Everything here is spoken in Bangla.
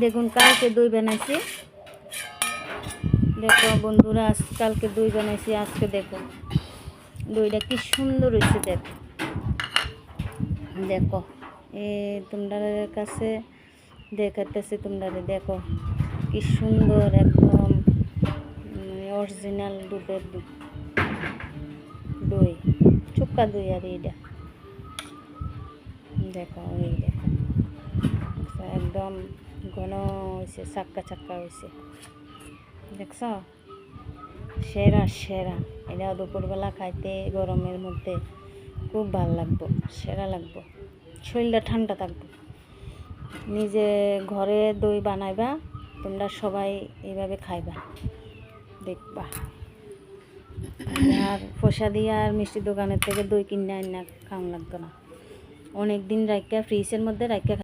দেখুন কালকে দই বানাইছি, দেখো বন্ধুরা কালকে দই বানাইছি, আজকে দেখো দইটা কি সুন্দর হয়েছে। দেখো দেখো তোমাদের কাছে দেখাতেছি, তোমরা দেখো কি সুন্দর একদম অরিজিনাল দুধের দই, চুক্কা দই। আর এইটা দেখো, এই দেখো একদম ঘন হয়েছে, চাক্কা চাক্কা হয়েছে, দেখছ? সেরা সেরা, এটা দুপুরবেলা খাইতে গরমের মধ্যে খুব ভাল লাগবো, সেরা লাগবো, শরীরটা ঠান্ডা থাকবো। নিজে ঘরে দই বানাইবা, তোমরা সবাই এইভাবে খাইবা, দেখবা। আর পয়সা দিয়ে আর মিষ্টি দোকানের থেকে দই কিনে আনা খাওয়া লাগতো না, অনেক দিন রাখা ফ্রিজের মধ্যে রাখা